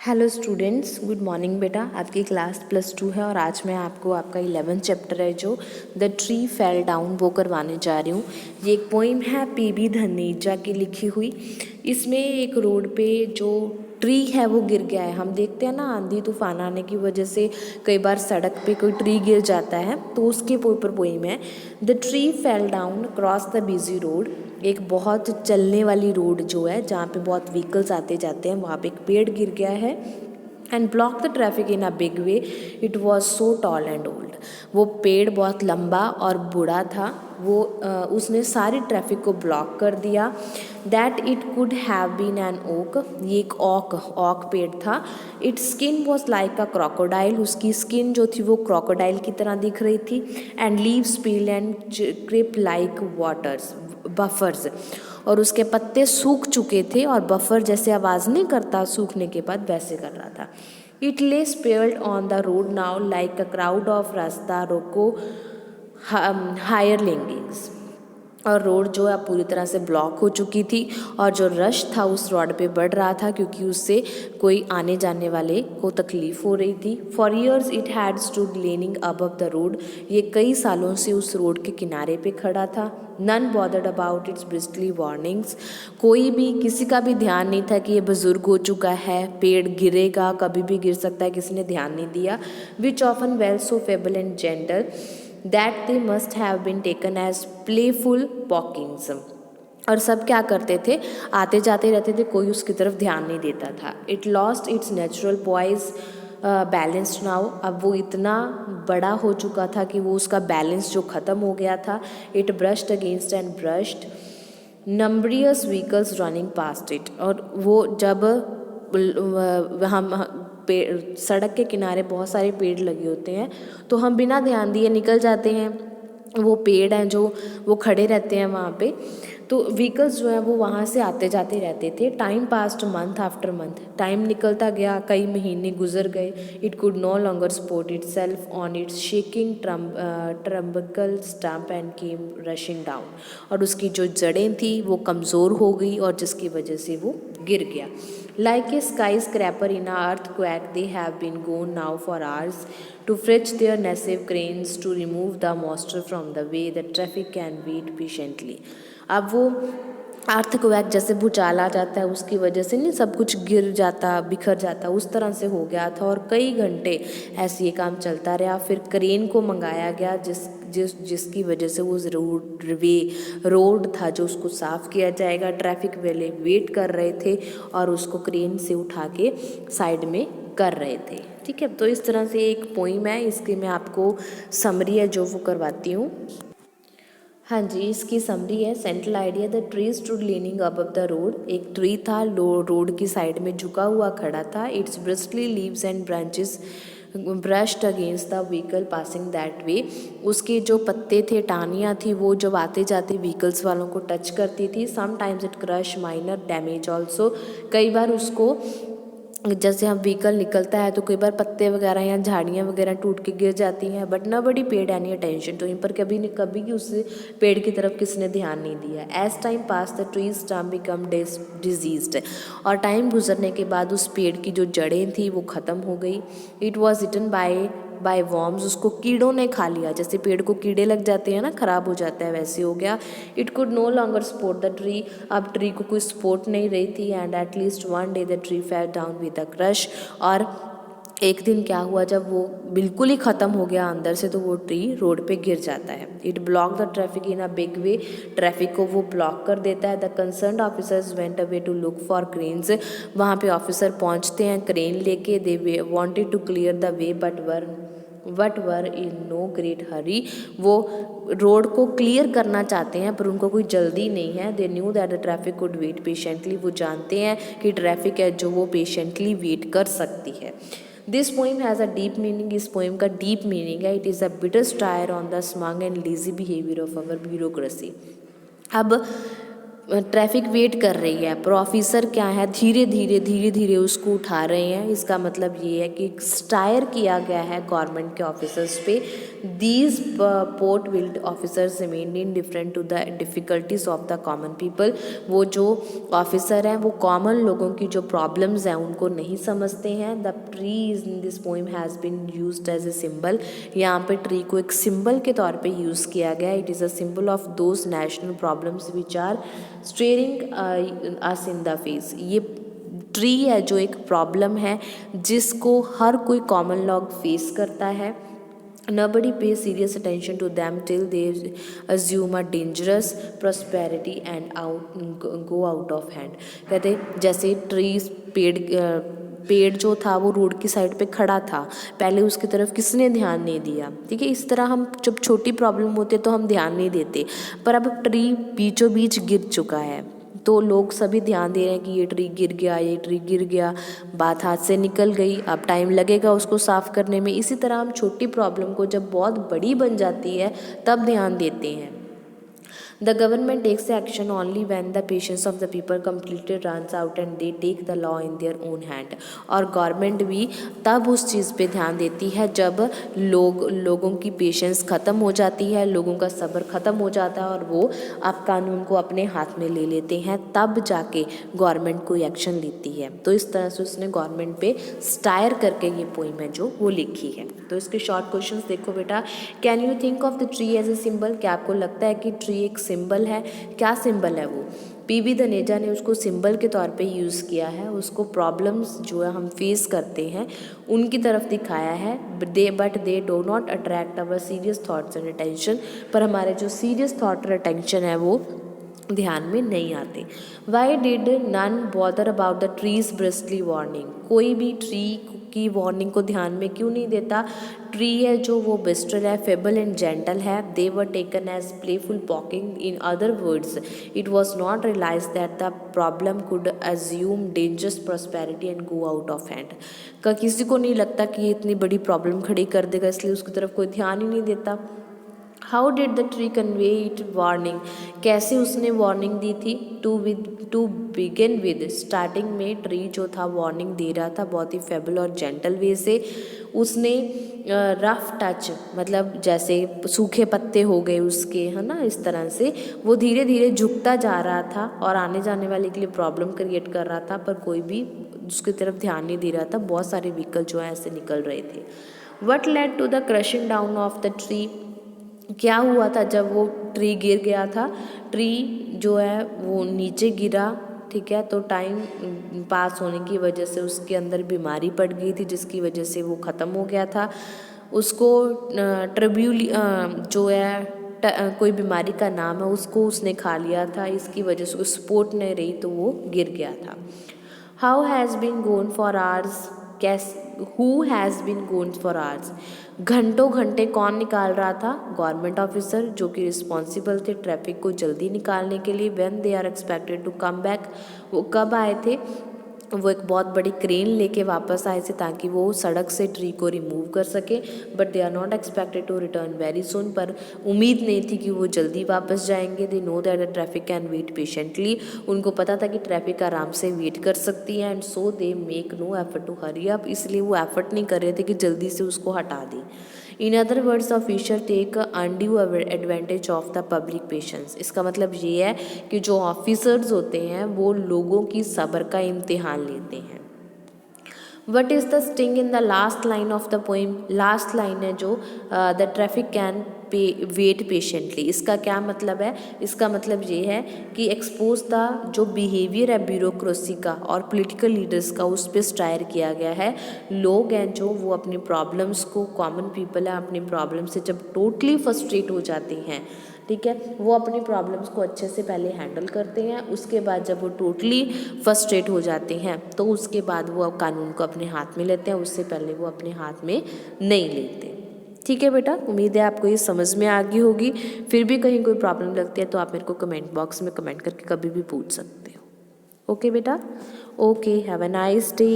Hello students, good morning बेटा। आपकी class +2 है और आज मैं आपको आपका 11th चैप्टर है जो द ट्री फेल डाउन वो करवाने जा रही हूँ। ये एक पोइम है पीबी धनेजा की लिखी हुई। इसमें एक रोड पे जो ट्री है वो गिर गया है। हम देखते हैं ना, आंधी तूफान आने की वजह से कई बार सड़क पे कोई ट्री गिर जाता है, तो उसके ऊपर पोइम है। The tree fell down cross the busy road. एक बहुत चलने वाली रोड जो है, जहाँ पे बहुत व्हीकल्स आते जाते हैं, वहाँ पे एक पेड़ गिर गया है and block the traffic in a big way. It was so tall and old. वो पेड़ बहुत लंबा और बूढ़ा था। उसने सारी ट्रैफिक को ब्लॉक कर दिया। That it could have been an oak. ये एक ऑक पेड़ था। Its skin was like a crocodile. उसकी स्किन जो थी वो क्रोकोडाइल की तरह दिख रही थी। And leaves peel and creep like waters buffers. और उसके पत्ते सूख चुके थे और बफर जैसे आवाज़ नहीं करता सूखने के बाद, वैसे कर रहा था। इट ले spared on the road now like a crowd of रास्ता रोको हायर लिंगिंग्स। और रोड जो है पूरी तरह से ब्लॉक हो चुकी थी और जो रश था उस रोड पे बढ़ रहा था, क्योंकि उससे कोई आने जाने वाले को तकलीफ हो रही थी। For years it had stood leaning above the road. ये कई सालों से उस रोड के किनारे पे खड़ा था। None bothered about its bristly warnings. कोई भी, किसी का भी ध्यान नहीं था कि ये बुजुर्ग हो चुका है, पेड़ गिरेगा, कभी भी गिर सकता है, किसी ने ध्यान नहीं दिया। Which often well so feeble and gentle that they must have been taken as playful pockings। और सब क्या करते थे, आते जाते रहते थे, कोई उसकी तरफ ध्यान नहीं देता था। It lost its natural poise balanced now. अब वो इतना बड़ा हो चुका था कि वो उसका बैलेंस जो ख़त्म हो गया था। It brushed against and brushed numerous vehicles running past it. और वो जब हम पेड़, सड़क के किनारे बहुत सारे पेड़ लगे होते हैं, तो हम बिना ध्यान दिए निकल जाते हैं। वो पेड़ हैं जो वो खड़े रहते हैं वहाँ पे, तो व्हीकल्स जो है वो वहाँ से आते जाते रहते थे। Time passed month after month. टाइम निकलता गया, कई महीने गुजर गए। It could no longer support itself on its shaking ट्रम्बकल stump and came rushing down. और उसकी जो जड़ें थी वो कमज़ोर हो गई और जिसकी वजह से वो गिर गया। Like a skyscraper in a earthquake, they have been gone now for hours to fetch their massive cranes to remove the monster from the way the traffic can wait patiently। अब वो अर्थक्वेक जैसे भूचाल आ जाता है, उसकी वजह से नहीं सब कुछ गिर जाता, बिखर जाता, उस तरह से हो गया था। और कई घंटे ऐसे ये काम चलता रहा। फिर क्रेन को मंगाया गया जिसकी वजह से वो रोड था जो उसको साफ़ किया जाएगा। ट्रैफिक वाले वेट कर रहे थे और उसको क्रेन से उठा के साइड में कर रहे थे। ठीक है, तो इस तरह से एक पोइम है, इसकी मैं आपको समरी है जो वो करवाती हूँ। हाँ जी, इसकी समरी है। Central idea, the tree stood leaning above the road. एक ट्री था, रोड की साइड में झुका हुआ खड़ा था। Its bristly leaves and branches brushed against the vehicle passing that way. उसके जो पत्ते थे, टाहनियाँ थी, वो जब आते जाते व्हीकल्स वालों को टच करती थी। Sometimes it crush minor damage also. कई बार उसको, जैसे हम व्हीकल निकलता है तो कई बार पत्ते वगैरह या झाड़ियाँ वगैरह टूट के गिर जाती हैं, but nobody paid any attention to him. पर कभी न कभी उस पेड़ की तरफ किसने ध्यान नहीं दिया। As time pass the trees stem become diseased. और टाइम गुजरने के बाद उस पेड़ की जो जड़ें थी वो ख़त्म हो गई। It was eaten by worms. उसको कीड़ों ने खा लिया। जैसे पेड़ को कीड़े लग जाते हैं ना, ख़राब हो जाता है, वैसे हो गया। It could no longer support the tree. अब ट्री को कोई सपोर्ट नहीं रही थी। And at least one day the tree fell down with a crash. और एक दिन क्या हुआ, जब वो बिल्कुल ही ख़त्म हो गया अंदर से, तो वो ट्री रोड पे गिर जाता है। It block the traffic in a big way. Traffic को वो ब्लॉक कर देता है। The concern officers went away to look for cranes. वहाँ पे ऑफिसर पहुँचते हैं क्रेन लेके। They wanted to clear the way but were in no great hurry. वो रोड को क्लियर करना चाहते हैं पर उनको कोई जल्दी नहीं है। They knew that the traffic could wait patiently. वो जानते हैं कि ट्रैफिक है जो वो पेशेंटली वेट कर सकती है। This poem has a deep meaning. इस पोइम का डीप मीनिंग है, it is a bitter stair on the smug and lazy behaviour of our bureaucracy. अब ट्रैफिक वेट कर रही है पर ऑफिसर क्या है धीरे धीरे उसको उठा रहे हैं। इसका मतलब ये है कि स्टायर किया गया है गवर्नमेंट के ऑफिसर्स पे। These port wild officers remain indifferent to the difficulties of the common people. वो जो ऑफिसर हैं वो कॉमन लोगों की जो प्रॉब्लम्स हैं उनको नहीं समझते हैं। The tree is in this poem has been used as a symbol. यहाँ पे ट्री को एक सिंबल के तौर पे यूज़ किया गया। It is a symbol of those national problems which are staring us in the face. ये ट्री है जो एक प्रॉब्लम है जिसको हर कोई कॉमन लोग फेस करता है। Nobody pays serious attention to them till they assume a dangerous prosperity and go out of hand। कहते जैसे ट्रीज पेड़ जो था वो रोड की साइड पे खड़ा था, पहले उसकी तरफ किसने ध्यान नहीं दिया। ठीक है, इस तरह हम जब छोटी प्रॉब्लम होती है तो हम ध्यान नहीं देते, पर अब ट्री बीचों बीच गिर चुका है तो लोग सभी ध्यान दे रहे हैं कि ये ट्री गिर गया, ये ट्री गिर गया, बात हाथ से निकल गई, अब टाइम लगेगा उसको साफ़ करने में। इसी तरह हम छोटी प्रॉब्लम को जब बहुत बड़ी बन जाती है तब ध्यान देते हैं। The government takes action only when the patience of the people completely runs out and they take the law in their own hand। और गवर्नमेंट भी तब उस चीज़ पे ध्यान देती है जब लोगों की पेशेंस ख़त्म हो जाती है, लोगों का सब्र ख़त्म हो जाता है और वो अब कानून को अपने हाथ में ले लेते हैं, तब जाके गवर्नमेंट कोई एक्शन लेती है। तो इस तरह से उसने गवर्नमेंट पे स्टायर करके ये पोइम है जो वो लिखी है। तो इसके शॉर्ट क्वेश्चंस देखो बेटा। Can you think of the tree as a symbol. क्या आपको लगता है कि ट्री एक सिंबल है? क्या सिंबल है वो? पीबी धनेजा ने उसको सिंबल के तौर पे यूज़ किया है, उसको प्रॉब्लम्स जो है हम फेस करते हैं उनकी तरफ दिखाया है। But they do not attract our serious thoughts and attention. पर हमारे जो सीरियस थॉट और अटेंशन है वो ध्यान में नहीं आते। Why did none bother about the tree's bristly warning. कोई भी ट्री की वार्निंग को ध्यान में क्यों नहीं देता? ट्री है जो वो बिस्टल है, फेबल एंड जेंटल है। They were taken as playful poking. In other words it was not realise that the problem could assume dangerous prosperity and go out of hand. का किसी को नहीं लगता कि ये इतनी बड़ी प्रॉब्लम खड़ी कर देगा, इसलिए उसकी तरफ कोई ध्यान ही नहीं देता। How did the tree convey it warning. कैसे उसने वार्निंग दी थी? To begin with. स्टार्टिंग में ट्री जो था वार्निंग दे रहा था बहुत ही फेबल और जेंटल वे से। उसने रफ टच मतलब जैसे सूखे पत्ते हो गए उसके, है ना, इस तरह से वो धीरे धीरे झुकता जा रहा था और आने जाने वाले के लिए प्रॉब्लम क्रिएट कर रहा था, पर कोई भी उसकी तरफ ध्यान नहीं दे रहा था। बहुत सारे व्हीकल जो है ऐसे निकल रहे थे। What led to the crushing down of the tree. क्या हुआ था जब वो ट्री गिर गया था? ट्री जो है वो नीचे गिरा, ठीक है, तो टाइम पास होने की वजह से उसके अंदर बीमारी पड़ गई थी जिसकी वजह से वो ख़त्म हो गया था। उसको ट्रिब्यूली जो है कोई बीमारी का नाम है उसको उसने खा लिया था, इसकी वजह से उस सपोर्ट नहीं रही तो वो गिर गया था। How has been gone for hours. Who has been gone for hours. घंटों घंटे कौन निकाल रहा था? गवर्नमेंट ऑफिसर जो कि रिस्पॉन्सिबल थे ट्रैफिक को जल्दी निकालने के लिए। When they are expected to come back. वो कब आए थे? वो एक बहुत बड़ी क्रेन लेके वापस आए थे ताकि वो सड़क से ट्री को रिमूव कर सके। But they are not expected to return very soon. पर उम्मीद नहीं थी कि वो जल्दी वापस जाएंगे। They know that the traffic can wait patiently. उनको पता था कि ट्रैफिक आराम से वेट कर सकती है। And so they make no effort to hurry up. इसलिए वो एफर्ट नहीं कर रहे थे कि जल्दी से उसको हटा दें। In other words official take undue advantage of the public patience. इसका मतलब ये है कि जो ऑफिसर्स होते हैं वो लोगों की सब्र का इम्तिहान लेते हैं। What is the sting in the last line of the poem. Last line है जो the traffic can wait patiently. इसका क्या मतलब है? इसका मतलब ये है कि एक्सपोज द जो बिहेवियर है ब्यूरोक्रेसी का और पॉलिटिकल लीडर्स का, उस पर स्टायर किया गया है। लोग हैं जो वो अपनी प्रॉब्लम्स को, कॉमन पीपल है अपनी प्रॉब्लम से जब टोटली फ्रस्ट्रेट हो जाते हैं, ठीक है, वो अपनी प्रॉब्लम्स को अच्छे से पहले हैंडल करते हैं। उसके बाद जब वो टोटली फ्रस्ट्रेट हो जाते हैं तो उसके बाद वो कानून को अपने हाथ में लेते हैं, उससे पहले वो अपने हाथ में नहीं लेते। ठीक है बेटा, उम्मीद है आपको ये समझ में आ गई होगी। फिर भी कहीं कोई प्रॉब्लम लगती है तो आप मेरे को कमेंट बॉक्स में कमेंट करके कभी भी पूछ सकते हो। ओके बेटा, okay, have a nice day.